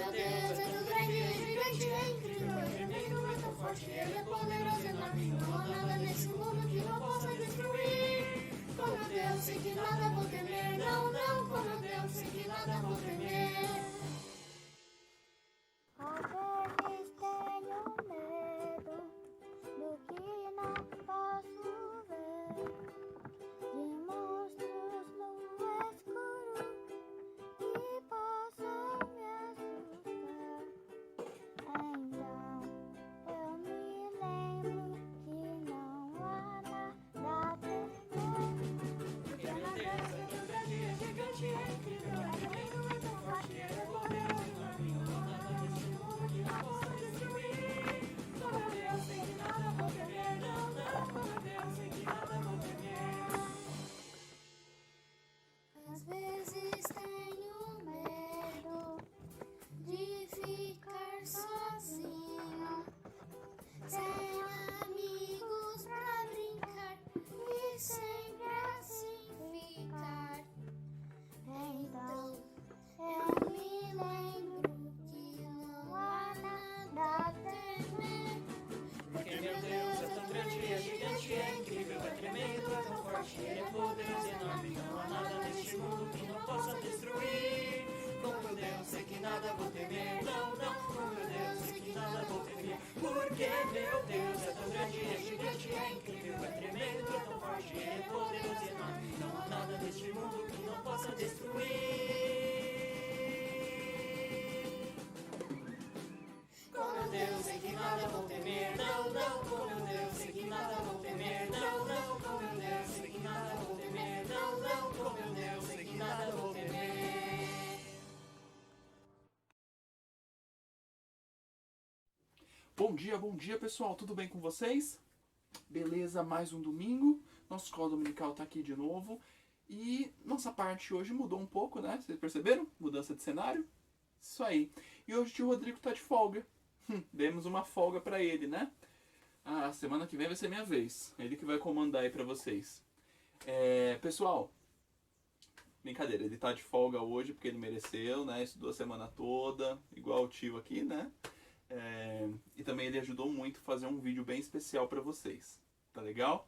meu Deus é tão grande, é gigante, é incrível, é tremendo, é tão forte, Ele é poderoso, enorme, não há nada nesse mundo que não possa destruir. Com meu Deus sei que nada vou temer, não, não, com meu Deus sei que nada vou temer. Às vezes tenho medo do que não posso ver, de monstros no escuro que possam me assustar. Então eu me lembro que não há nada a temer. Porque meu Deus é tão grande, é gigante, é incrível, é tremendo, é tão forte, Ele é poderoso, enorme, não há nada nesse mundo que não possa destruir. Com meu Deus sei que nada vou temer, não, não, com meu Deus sei que nada vou temer. Às vezes tenho medo de ficar sozinho, sem amigos pra brincar e sempre assim ficar. Então eu me lembro que não há nada a temer. Porque meu Deus é tão grande, é gigante, é incrível, é tremendo, é tão forte, Ele é poderoso, enorme, não há nada neste mundo que não possa destruir. Com meu Deus sei que nada vou temer, não, não, com meu Deus sei que nada vou temer. Porque meu Deus é tão grande, é gigante, é incrível, é tremendo, é tão forte, Ele é poderoso, enorme, não há nada neste mundo que não possa destruir. Com meu Deus sei que nada vou temer, não, não, com meu Deus sei que nada vou temer, não, não, com meu Deus sei que nada vou temer, não, não, com meu Deus sei que nada vou temer. Bom dia pessoal, tudo bem com vocês? Beleza, mais um domingo, nosso escola dominical tá aqui de novo e nossa parte hoje mudou um pouco, né? Vocês perceberam? Mudança de cenário? Isso aí. E hoje o tio Rodrigo tá de folga. Demos uma folga pra ele, né? Ah, semana que vem vai ser minha vez. Ele que vai comandar aí pra vocês. Pessoal, brincadeira, ele tá de folga hoje porque ele mereceu, né? Estudou a semana toda, igual o tio aqui, né? E também ele ajudou muito a fazer um vídeo bem especial pra vocês. Tá legal?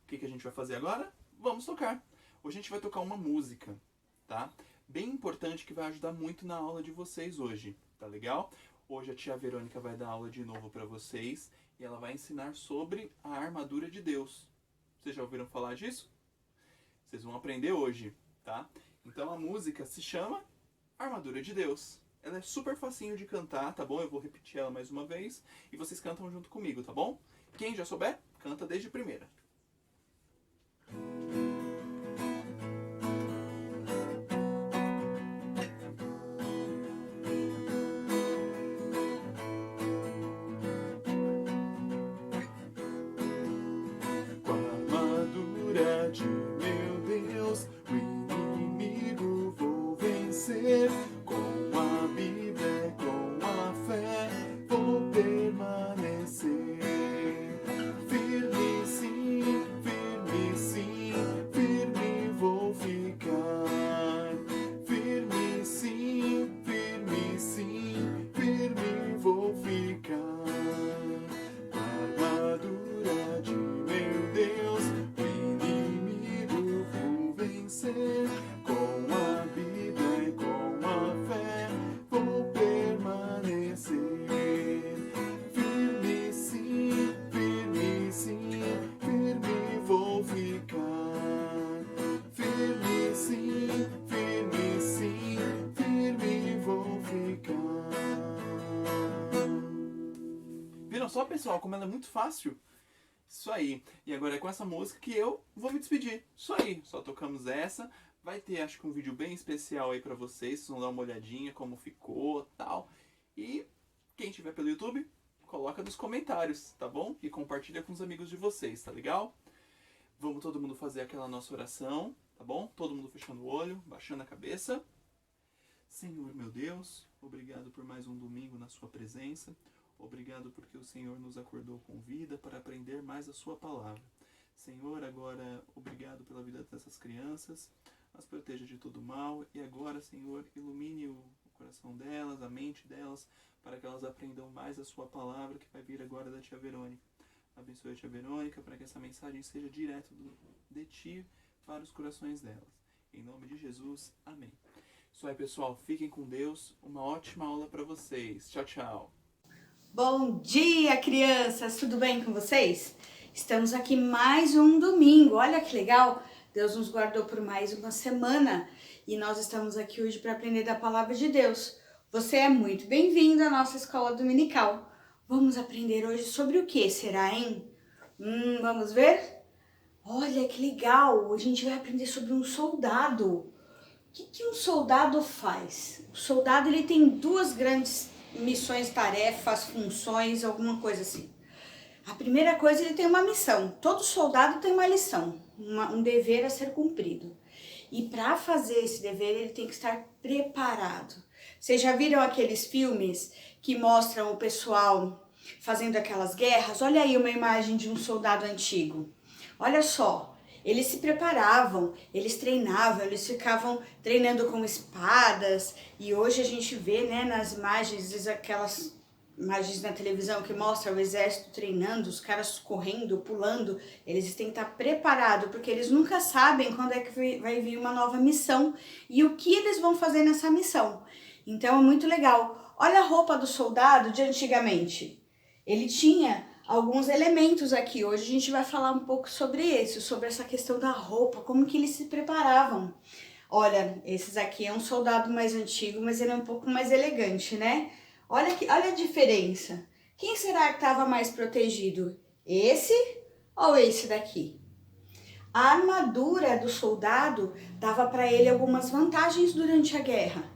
O que a gente vai fazer agora? Vamos tocar. Hoje a gente vai tocar uma música, tá? Bem importante que vai ajudar muito na aula de vocês hoje, tá legal? Hoje a tia Verônica vai dar aula de novo pra vocês e ela vai ensinar sobre a armadura de Deus. Vocês já ouviram falar disso? Vocês vão aprender hoje, tá? Então a música se chama Armadura de Deus. Ela é super facinho de cantar, tá bom? Eu vou repetir ela mais uma vez e vocês cantam junto comigo, tá bom? Quem já souber, canta desde a primeira. Com a armadura de meu Deus, o inimigo vou vencer. Com a Bíblia, com a fé, vou permanecer. Firme sim, firme vou ficar. Firme sim, firme vou ficar. Com a armadura de meu Deus, o inimigo vou vencer. Com a Bíblia e com a fé, vou permanecer. Firme sim, firme vou ficar. Firme sim, firme vou ficar. Viram só, pessoal, como ela é muito fácil? Isso aí. E agora é com essa música que eu vou me despedir. Isso aí. Só tocamos essa. Vai ter, acho que um vídeo bem especial aí pra vocês. Vocês vão dar uma olhadinha como ficou, tal. E quem estiver pelo YouTube, coloca nos comentários, tá bom? E compartilha com os amigos de vocês, tá legal? Vamos todo mundo fazer aquela nossa oração, tá bom? Todo mundo fechando o olho, baixando a cabeça. Senhor, meu Deus, obrigado por mais um domingo na sua presença. Obrigado porque o Senhor nos acordou com vida para aprender mais a sua palavra. Senhor, agora, obrigado pela vida dessas crianças. As proteja de todo mal. E agora, Senhor, ilumine o coração delas, a mente delas, para que elas aprendam mais a sua palavra, que vai vir agora da tia Verônica. Abençoe a tia Verônica, para que essa mensagem seja direto de ti para os corações delas. Em nome de Jesus, amém. Isso aí, pessoal, fiquem com Deus, uma ótima aula para vocês. Tchau, tchau. Bom dia, crianças! Tudo bem com vocês? Estamos aqui mais um domingo. Olha que legal! Deus nos guardou por mais uma semana e nós estamos aqui hoje para aprender da palavra de Deus. Você é muito bem-vindo à nossa escola dominical. Vamos aprender hoje sobre o que será, hein? Vamos ver? Olha que legal! A gente vai aprender sobre um soldado. O que um soldado faz? O soldado ele tem duas grandes missões, tarefas, funções, alguma coisa assim. A primeira coisa, ele tem uma missão. Todo soldado tem uma lição, um dever a ser cumprido. E para fazer esse dever, ele tem que estar preparado. Vocês já viram aqueles filmes que mostram o pessoal fazendo aquelas guerras? Olha aí uma imagem de um soldado antigo. Olha só. Eles se preparavam, eles treinavam, eles ficavam treinando com espadas. E hoje a gente vê, né, nas imagens, aquelas imagens na televisão que mostram o exército treinando, os caras correndo, pulando. Eles têm que estar preparados, porque eles nunca sabem quando é que vai vir uma nova missão e o que eles vão fazer nessa missão. Então é muito legal. Olha a roupa do soldado de antigamente. Ele tinha alguns elementos aqui. Hoje a gente vai falar um pouco sobre isso, sobre essa questão da roupa, como que eles se preparavam. Olha, esses aqui é um soldado mais antigo, mas ele é um pouco mais elegante, né? Olha a diferença. Quem será que estava mais protegido? Esse ou esse daqui? A armadura do soldado dava para ele algumas vantagens durante a guerra.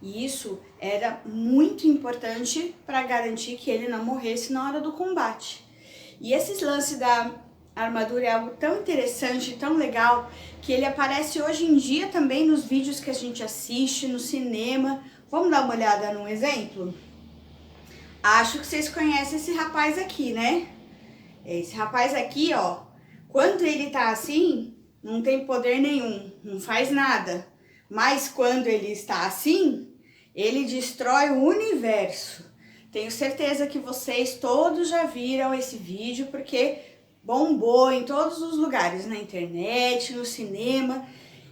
E isso era muito importante para garantir que ele não morresse na hora do combate. E esses lances da armadura é algo tão interessante, tão legal, que ele aparece hoje em dia também nos vídeos que a gente assiste, no cinema. Vamos dar uma olhada num exemplo? Acho que vocês conhecem esse rapaz aqui, né? Esse rapaz aqui, ó, quando ele tá assim, não tem poder nenhum, não faz nada. Mas quando ele está assim, ele destrói o universo. Tenho certeza que vocês todos já viram esse vídeo, porque bombou em todos os lugares, na internet, no cinema.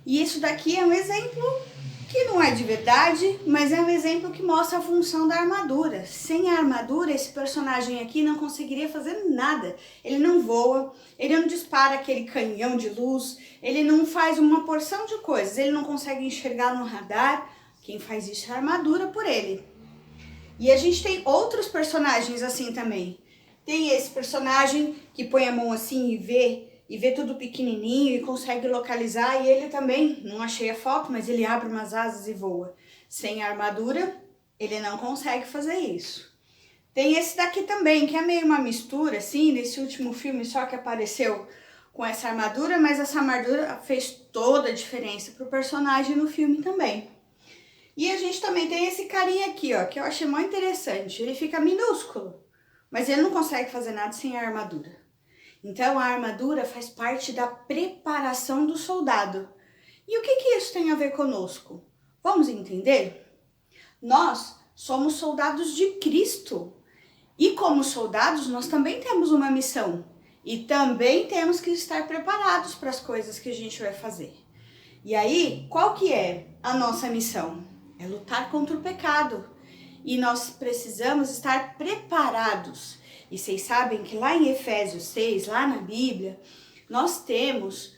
E isso daqui é um exemplo que não é de verdade, mas é um exemplo que mostra a função da armadura. Sem a armadura, esse personagem aqui não conseguiria fazer nada. Ele não voa, ele não dispara aquele canhão de luz, ele não faz uma porção de coisas, ele não consegue enxergar no radar. Quem faz isso é a armadura por ele. E a gente tem outros personagens assim também. Tem esse personagem que põe a mão assim e vê tudo pequenininho e consegue localizar. E ele também, não achei a foto, mas ele abre umas asas e voa. Sem a armadura, ele não consegue fazer isso. Tem esse daqui também, que é meio uma mistura, assim, nesse último filme só que apareceu com essa armadura. Mas essa armadura fez toda a diferença pro personagem no filme também. E a gente também tem esse carinha aqui, ó, que eu achei muito interessante. Ele fica minúsculo, mas ele não consegue fazer nada sem a armadura. Então a armadura faz parte da preparação do soldado. E o que isso tem a ver conosco? Vamos entender? Nós somos soldados de Cristo. E como soldados, nós também temos uma missão. E também temos que estar preparados para as coisas que a gente vai fazer. E aí, qual que é a nossa missão? É lutar contra o pecado. E nós precisamos estar preparados. E vocês sabem que lá em Efésios 6, lá na Bíblia, nós temos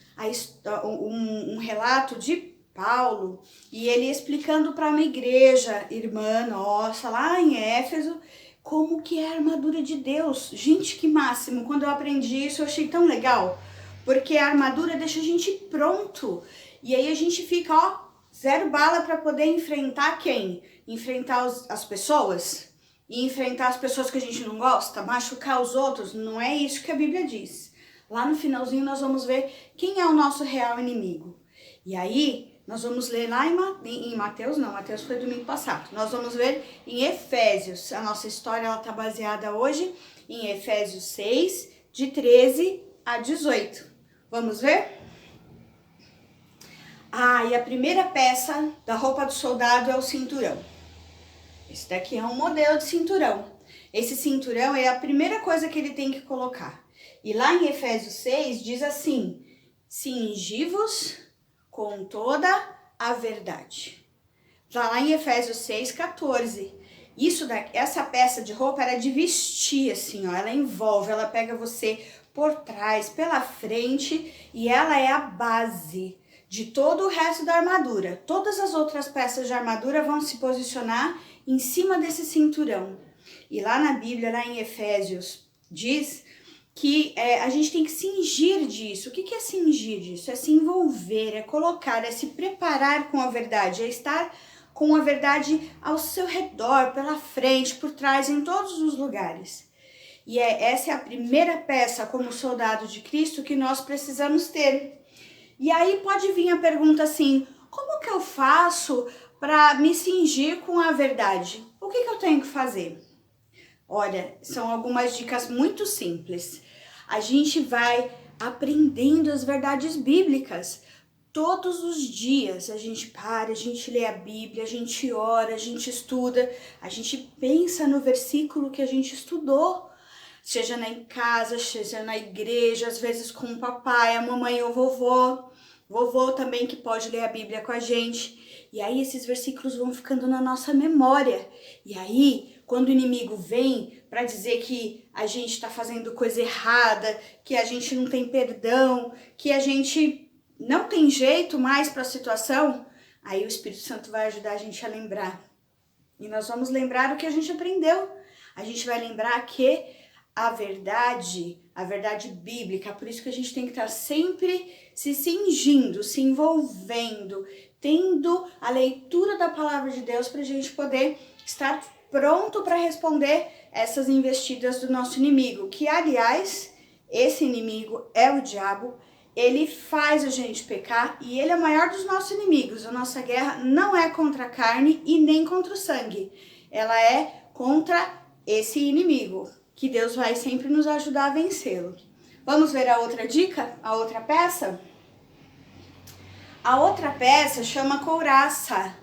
um relato de Paulo, e ele explicando para uma igreja, irmã nossa, lá em Éfeso, como que é a armadura de Deus. Gente, que máximo! Quando eu aprendi isso, eu achei tão legal. Porque a armadura deixa a gente pronto. E aí a gente fica, ó, zero bala para poder enfrentar quem? Enfrentar as pessoas? E enfrentar as pessoas que a gente não gosta? Machucar os outros? Não é isso que a Bíblia diz. Lá no finalzinho nós vamos ver quem é o nosso real inimigo. E aí nós vamos ler lá em Mateus, não, Mateus foi domingo passado. Nós vamos ver em Efésios. A nossa história ela está baseada hoje em Efésios 6, de 13 a 18. Vamos ver? E a primeira peça da roupa do soldado é o cinturão. Esse daqui é um modelo de cinturão. Esse cinturão é a primeira coisa que ele tem que colocar. E lá em Efésios 6 diz assim: cingi-vos com toda a verdade. Lá em Efésios 6:14. Essa peça de roupa era de vestir, assim, ó. Ela envolve, ela pega você por trás, pela frente, e ela é a base de todo o resto da armadura. Todas as outras peças de armadura vão se posicionar em cima desse cinturão. E lá na Bíblia, lá em Efésios, diz que a gente tem que cingir disso. O que é cingir disso? É se envolver, é colocar, é se preparar com a verdade, é estar com a verdade ao seu redor, pela frente, por trás, em todos os lugares. E essa é a primeira peça como soldado de Cristo que nós precisamos ter. E aí pode vir a pergunta assim: como que eu faço para me cingir com a verdade? O que eu tenho que fazer? Olha, são algumas dicas muito simples. A gente vai aprendendo as verdades bíblicas. Todos os dias a gente para, a gente lê a Bíblia, a gente ora, a gente estuda, a gente pensa no versículo que a gente estudou. Seja em casa, seja na igreja, às vezes com o papai, a mamãe ou vovô. Vovô também que pode ler a Bíblia com a gente. E aí esses versículos vão ficando na nossa memória. E aí, quando o inimigo vem para dizer que a gente está fazendo coisa errada, que a gente não tem perdão, que a gente não tem jeito mais para a situação, aí o Espírito Santo vai ajudar a gente a lembrar. E nós vamos lembrar o que a gente aprendeu. A gente vai lembrar que a verdade bíblica, por isso que a gente tem que estar sempre se cingindo, se envolvendo, tendo a leitura da palavra de Deus para a gente poder estar pronto para responder essas investidas do nosso inimigo, que aliás, esse inimigo é o diabo. Ele faz a gente pecar e ele é o maior dos nossos inimigos. A nossa guerra não é contra a carne e nem contra o sangue. Ela é contra esse inimigo, que Deus vai sempre nos ajudar a vencê-lo. Vamos ver a outra dica? A outra peça? A outra peça chama couraça.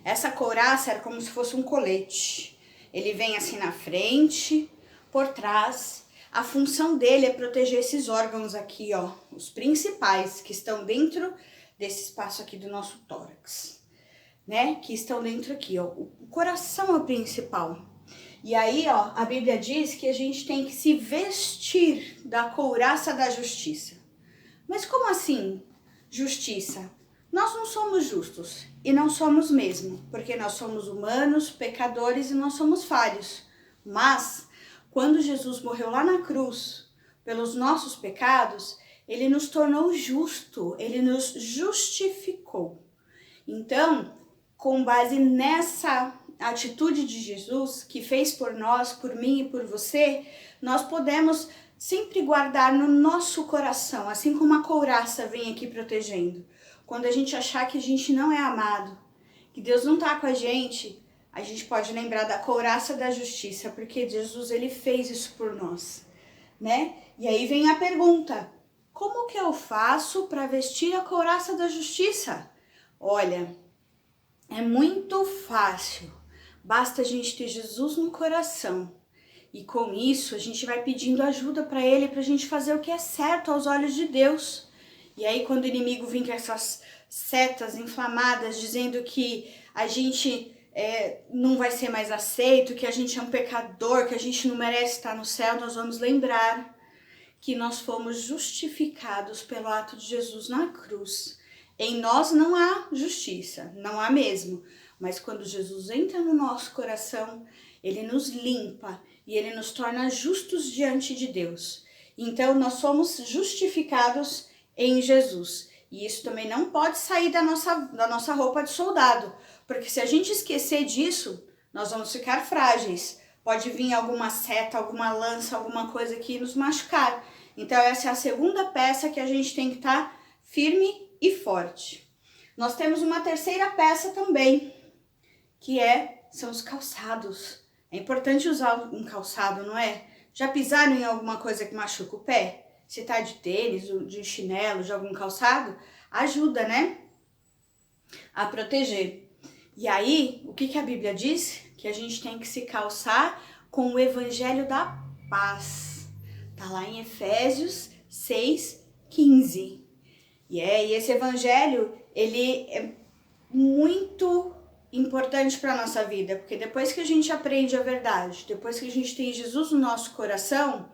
Essa couraça era como se fosse um colete. Ele vem assim na frente, por trás. A função dele é proteger esses órgãos aqui, ó, os principais que estão dentro desse espaço aqui do nosso tórax, né? Que estão dentro aqui, ó. O coração é o principal. E aí, ó, a Bíblia diz que a gente tem que se vestir da couraça da justiça. Mas como assim, justiça? Nós não somos justos e não somos mesmo, porque nós somos humanos, pecadores e nós somos falhos. Mas quando Jesus morreu lá na cruz pelos nossos pecados, ele nos tornou justo, ele nos justificou. Então, com base nessa atitude de Jesus, que fez por nós, por mim e por você, nós podemos sempre guardar no nosso coração, assim como a couraça vem aqui protegendo. Quando a gente achar que a gente não é amado, que Deus não está com a gente pode lembrar da couraça da justiça, porque Jesus, ele fez isso por nós, né? E aí vem a pergunta: como que eu faço para vestir a couraça da justiça? Olha, é muito fácil. Basta a gente ter Jesus no coração. E com isso, a gente vai pedindo ajuda para ele, para a gente fazer o que é certo aos olhos de Deus. E aí, quando o inimigo vem com essas setas inflamadas, dizendo que a gente não vai ser mais aceito, que a gente é um pecador, que a gente não merece estar no céu, nós vamos lembrar que nós fomos justificados pelo ato de Jesus na cruz. Em nós não há justiça, não há mesmo. Mas quando Jesus entra no nosso coração, ele nos limpa e ele nos torna justos diante de Deus. Então, nós somos justificados em Jesus. E isso também não pode sair da nossa roupa de soldado. Porque se a gente esquecer disso, nós vamos ficar frágeis. Pode vir alguma seta, alguma lança, alguma coisa que nos machucar. Então, essa é a segunda peça que a gente tem que estar firme e forte. Nós temos uma terceira peça também, que são os calçados. É importante usar um calçado, não é? Já pisaram em alguma coisa que machuca o pé? Se tá de tênis, de chinelo, de algum calçado, ajuda, né? A proteger. E aí, o que a Bíblia diz? que a gente tem que se calçar com o evangelho da paz. Tá lá em Efésios 6:15. E esse evangelho, ele é muito importante para nossa vida, porque depois que a gente aprende a verdade, depois que a gente tem Jesus no nosso coração,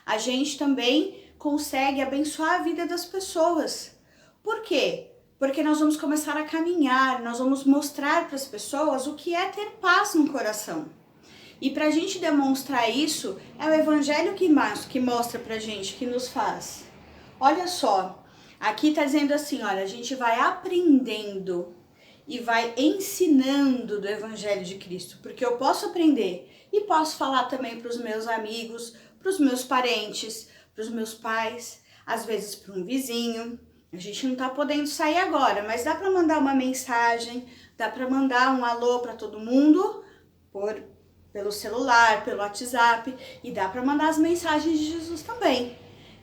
a gente também consegue abençoar a vida das pessoas. Por quê? Porque nós vamos começar a caminhar, nós vamos mostrar para as pessoas o que é ter paz no coração. E para a gente demonstrar isso, é o evangelho que mostra para a gente, que nos faz. Olha só, aqui está dizendo assim, olha, a gente vai aprendendo e vai ensinando do evangelho de Cristo, porque eu posso aprender e posso falar também para os meus amigos, para os meus parentes, para os meus pais, às vezes para um vizinho. A gente não está podendo sair agora, mas dá para mandar uma mensagem, dá para mandar um alô para todo mundo pelo celular, pelo WhatsApp, e dá para mandar as mensagens de Jesus também,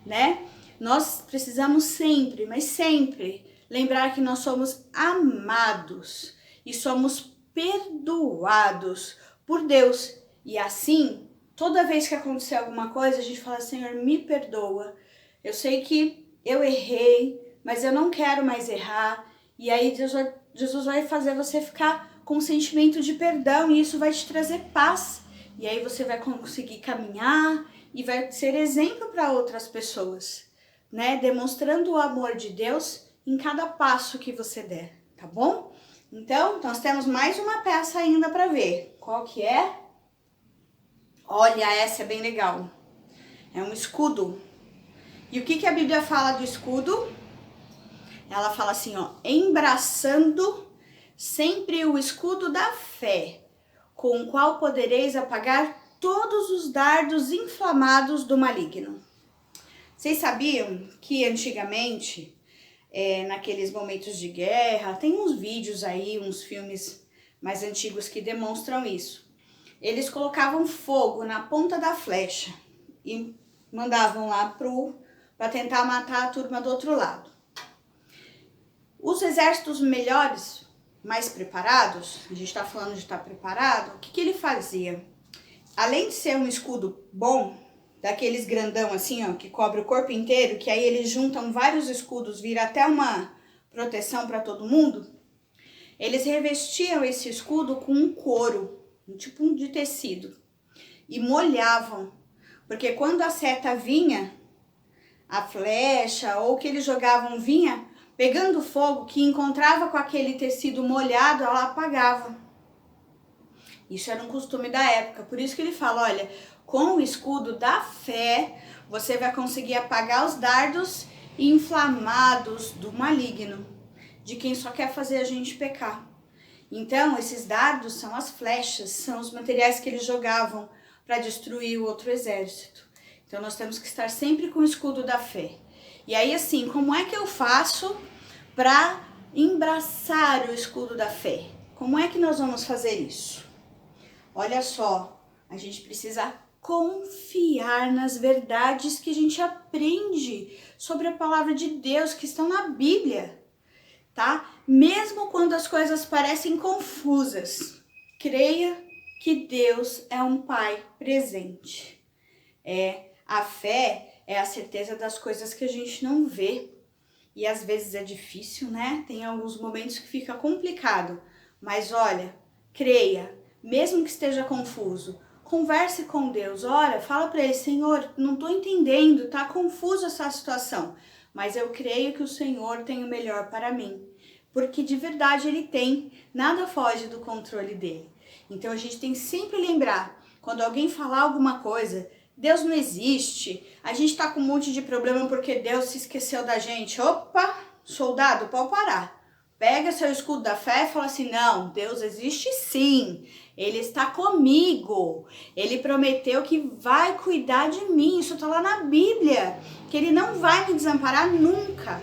né? Nós precisamos sempre, mas sempre, lembrar que nós somos amados e somos perdoados por Deus. E assim, toda vez que acontecer alguma coisa, a gente fala, Senhor, me perdoa. Eu sei que eu errei, mas eu não quero mais errar. E aí Jesus vai fazer você ficar com um sentimento de perdão e isso vai te trazer paz. E aí você vai conseguir caminhar e vai ser exemplo para outras pessoas, né? Demonstrando o amor de Deus em cada passo que você der, tá bom? Então, nós temos mais uma peça ainda para ver. Qual que é? Olha, essa é bem legal. É um escudo. E o que a Bíblia fala do escudo? Ela fala assim, ó, embraçando sempre o escudo da fé, com o qual podereis apagar todos os dardos inflamados do maligno. Vocês sabiam que antigamente, naqueles momentos de guerra, tem uns vídeos aí, uns filmes mais antigos que demonstram isso. Eles colocavam fogo na ponta da flecha e mandavam lá para tentar matar a turma do outro lado. Os exércitos melhores, mais preparados, a gente está falando de estar preparado, o que ele fazia? Além de ser um escudo bom, daqueles grandão assim, ó, que cobre o corpo inteiro, que aí eles juntam vários escudos, vira até uma proteção para todo mundo, eles revestiam esse escudo com um couro, um tipo de tecido, e molhavam, porque quando a seta vinha, a flecha ou que eles jogavam vinha, pegando fogo, que encontrava com aquele tecido molhado, ela apagava. Isso era um costume da época, por isso que ele fala, olha, com o escudo da fé, você vai conseguir apagar os dardos inflamados do maligno, de quem só quer fazer a gente pecar. Então, esses dardos são as flechas, são os materiais que eles jogavam para destruir o outro exército. Então, nós temos que estar sempre com o escudo da fé. E aí, assim, como é que eu faço para embraçar o escudo da fé? Como é que nós vamos fazer isso? Olha só, a gente precisa confiar nas verdades que a gente aprende sobre a palavra de Deus, que estão na Bíblia, tá? Mesmo quando as coisas parecem confusas, creia que Deus é um Pai presente. A fé é a certeza das coisas que a gente não vê. E às vezes é difícil, né? Tem alguns momentos que fica complicado. Mas olha, creia, mesmo que esteja confuso, converse com Deus, ora, fala para ele, Senhor, não estou entendendo, tá confusa essa situação, mas eu creio que o Senhor tem o melhor para mim, porque de verdade Ele tem, nada foge do controle dele. Então a gente tem que sempre lembrar, quando alguém falar alguma coisa, Deus não existe, a gente está com um monte de problema porque Deus se esqueceu da gente. Opa, soldado, pode parar. Pega seu escudo da fé e fala assim, não, Deus existe sim, Ele está comigo, Ele prometeu que vai cuidar de mim, isso está lá na Bíblia, que Ele não vai me desamparar nunca.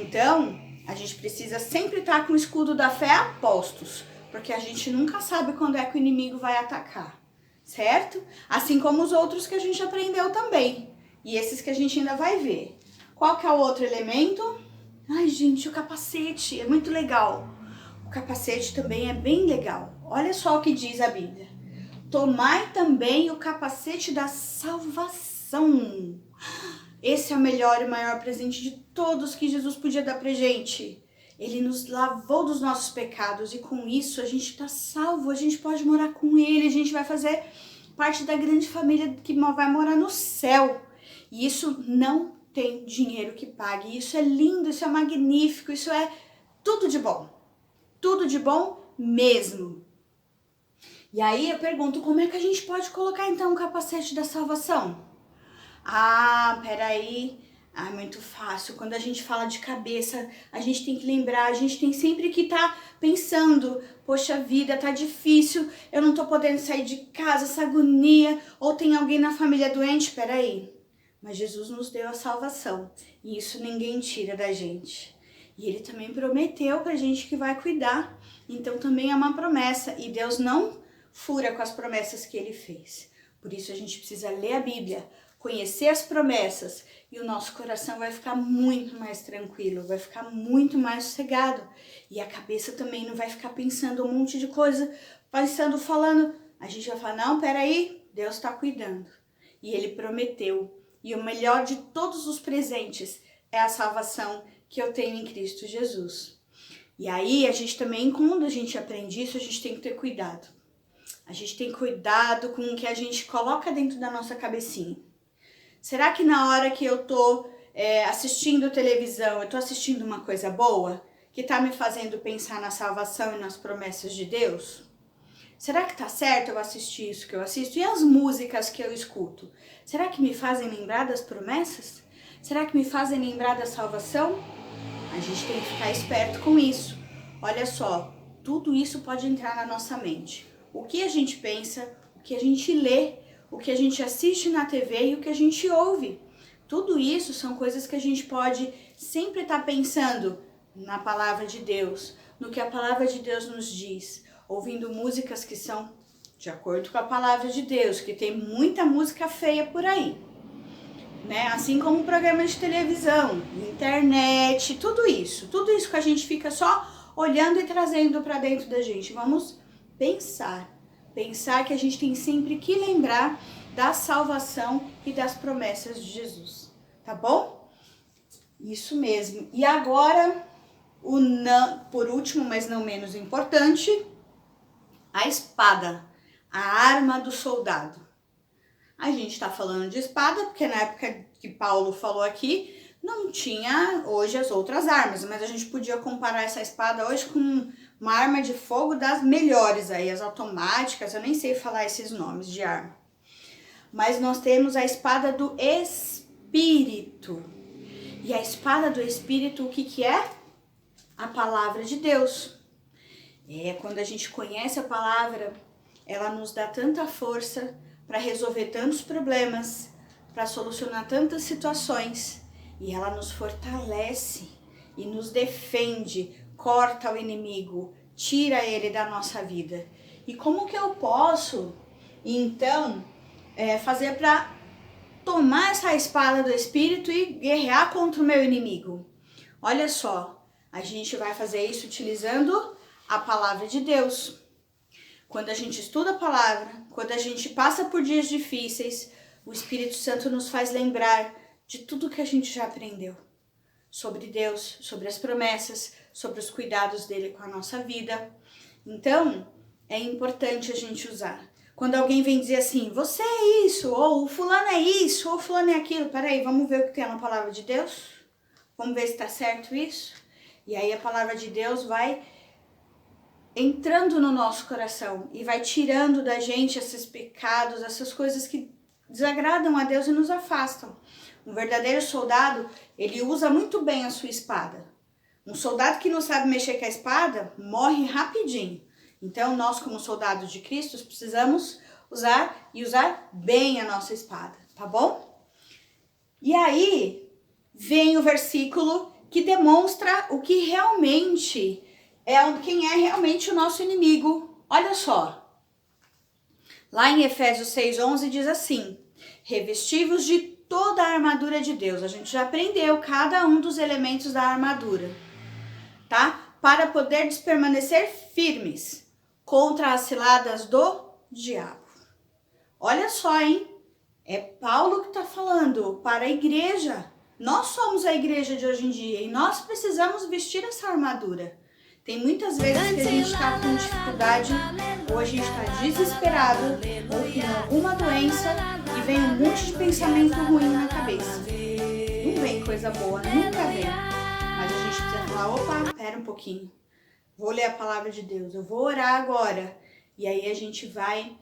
Então, a gente precisa sempre estar com o escudo da fé a postos, porque a gente nunca sabe quando é que o inimigo vai atacar, certo? Assim como os outros que a gente aprendeu também, e esses que a gente ainda vai ver. Qual que é o outro elemento? Ai, gente, o capacete é muito legal. O capacete também é bem legal. Olha só o que diz a Bíblia. Tomai também o capacete da salvação. Esse é o melhor e maior presente de todos que Jesus podia dar pra gente. Ele nos lavou dos nossos pecados e com isso a gente tá salvo, a gente pode morar com Ele, a gente vai fazer parte da grande família que vai morar no céu. E isso não tem dinheiro que pague. Isso é lindo, isso é magnífico, isso é tudo de bom. Tudo de bom mesmo. E aí eu pergunto, como é que a gente pode colocar então o capacete da salvação? Ah, peraí. Ah, muito fácil. Quando a gente fala de cabeça, a gente tem que lembrar, a gente tem sempre que estar pensando, poxa vida, tá difícil, eu não tô podendo sair de casa, essa agonia, ou tem alguém na família doente, peraí. Mas Jesus nos deu a salvação e isso ninguém tira da gente. E Ele também prometeu pra gente que vai cuidar, então também é uma promessa e Deus não fura com as promessas que Ele fez. Por isso a gente precisa ler a Bíblia, conhecer as promessas e o nosso coração vai ficar muito mais tranquilo, vai ficar muito mais sossegado. E a cabeça também não vai ficar pensando um monte de coisa, falando. A gente vai falar, não, peraí, Deus está cuidando. E Ele prometeu. E o melhor de todos os presentes é a salvação que eu tenho em Cristo Jesus. E aí, a gente também, quando a gente aprende isso, a gente tem que ter cuidado. A gente tem cuidado com o que a gente coloca dentro da nossa cabecinha. Será que na hora que eu tô assistindo televisão, eu tô assistindo uma coisa boa, que tá me fazendo pensar na salvação e nas promessas de Deus? Será que tá certo eu assistir isso que eu assisto? E as músicas que eu escuto? Será que me fazem lembrar das promessas? Será que me fazem lembrar da salvação? A gente tem que ficar esperto com isso. Olha só, tudo isso pode entrar na nossa mente. O que a gente pensa, o que a gente lê, o que a gente assiste na TV e o que a gente ouve. Tudo isso são coisas que a gente pode sempre estar pensando na palavra de Deus, no que a palavra de Deus nos diz, ouvindo músicas que são de acordo com a palavra de Deus, que tem muita música feia por aí, né? Assim como programas de televisão, internet, tudo isso que a gente fica só olhando e trazendo para dentro da gente. Vamos pensar que a gente tem sempre que lembrar da salvação e das promessas de Jesus, tá bom? Isso mesmo. E agora, por último, mas não menos importante, a espada, a arma do soldado. A gente tá falando de espada porque na época que Paulo falou aqui, não tinha hoje as outras armas, mas a gente podia comparar essa espada hoje com uma arma de fogo das melhores aí, as automáticas, eu nem sei falar esses nomes de arma. Mas nós temos a espada do Espírito. E a espada do Espírito, o que que é? A palavra de Deus. Quando a gente conhece a palavra, ela nos dá tanta força para resolver tantos problemas, para solucionar tantas situações. E ela nos fortalece e nos defende, corta o inimigo, tira ele da nossa vida. E como que eu posso, então, fazer para tomar essa espada do Espírito e guerrear contra o meu inimigo? Olha só, a gente vai fazer isso utilizando a palavra de Deus. Quando a gente estuda a palavra, quando a gente passa por dias difíceis, o Espírito Santo nos faz lembrar de tudo que a gente já aprendeu sobre Deus, sobre as promessas, sobre os cuidados dele com a nossa vida. Então, é importante a gente usar. Quando alguém vem dizer assim, você é isso, ou o fulano é isso, ou o fulano é aquilo, peraí, vamos ver o que tem na palavra de Deus? Vamos ver se está certo isso? E aí a palavra de Deus vai entrando no nosso coração e vai tirando da gente esses pecados, essas coisas que desagradam a Deus e nos afastam. Um verdadeiro soldado, ele usa muito bem a sua espada. Um soldado que não sabe mexer com a espada, morre rapidinho. Então, nós como soldados de Cristo, precisamos usar bem a nossa espada, tá bom? E aí, vem o versículo que demonstra o que realmente quem é realmente o nosso inimigo. Olha só. Lá em Efésios 6:11 diz assim: revesti-vos de toda a armadura de Deus. A gente já aprendeu cada um dos elementos da armadura, tá? Para poderdes permanecer firmes. contra as ciladas do diabo. Olha só, hein? É Paulo que está falando para a igreja. Nós somos a igreja de hoje em dia e nós precisamos vestir essa armadura. Tem muitas vezes que a gente está com dificuldade, ou a gente está desesperado, ou com alguma doença e vem um monte de pensamento ruim na cabeça. Não vem coisa boa, nunca vem. Mas a gente precisa falar, opa, pera um pouquinho. Vou ler a palavra de Deus, eu vou orar agora. E aí a gente vai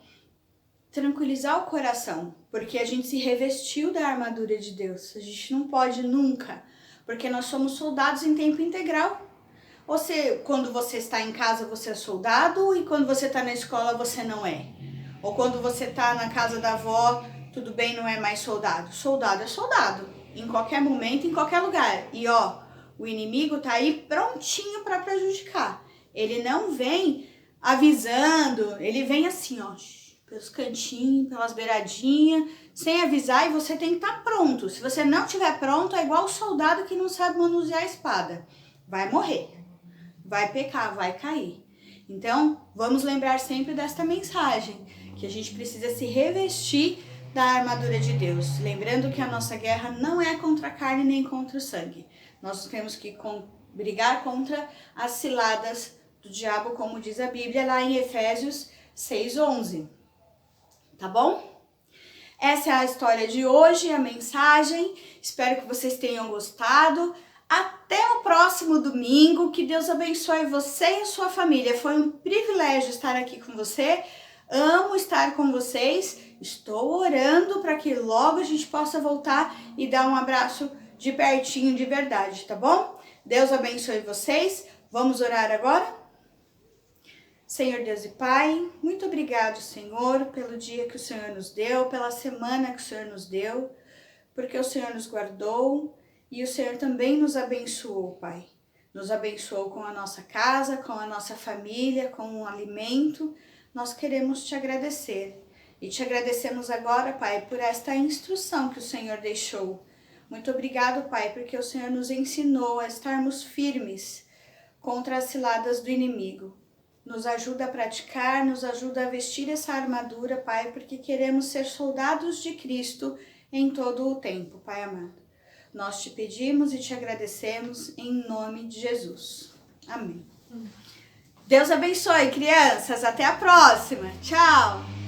tranquilizar o coração, porque a gente se revestiu da armadura de Deus. A gente não pode nunca, porque nós somos soldados em tempo integral. Quando você está em casa, você é soldado, e quando você está na escola, você não é. Ou quando você está na casa da avó, tudo bem, não é mais soldado. Soldado é soldado, em qualquer momento, em qualquer lugar. E o inimigo tá aí prontinho para prejudicar. Ele não vem avisando, ele vem assim, pelos cantinhos, pelas beiradinhas, sem avisar, e você tem que estar pronto. Se você não estiver pronto, é igual o soldado que não sabe manusear a espada. Vai morrer, vai pecar, vai cair. Então, vamos lembrar sempre desta mensagem, que a gente precisa se revestir da armadura de Deus. Lembrando que a nossa guerra não é contra a carne nem contra o sangue. Nós temos que brigar contra as ciladas do diabo, como diz a Bíblia lá em Efésios 6:11. Tá bom? Essa é a história de hoje, a mensagem. Espero que vocês tenham gostado. Até o próximo domingo. Que Deus abençoe você e a sua família. Foi um privilégio estar aqui com você. Amo estar com vocês. Estou orando para que logo a gente possa voltar e dar um abraço de pertinho, de verdade, tá bom? Deus abençoe vocês. Vamos orar agora? Senhor Deus e Pai, muito obrigado, Senhor, pelo dia que o Senhor nos deu, pela semana que o Senhor nos deu, porque o Senhor nos guardou e o Senhor também nos abençoou, Pai. Nos abençoou com a nossa casa, com a nossa família, com o alimento. Nós queremos te agradecer. E te agradecemos agora, Pai, por esta instrução que o Senhor deixou. Muito obrigado, Pai, porque o Senhor nos ensinou a estarmos firmes contra as ciladas do inimigo. Nos ajuda a praticar, nos ajuda a vestir essa armadura, Pai, porque queremos ser soldados de Cristo em todo o tempo, Pai amado. Nós te pedimos e te agradecemos em nome de Jesus. Amém. Deus abençoe, crianças. Até a próxima. Tchau.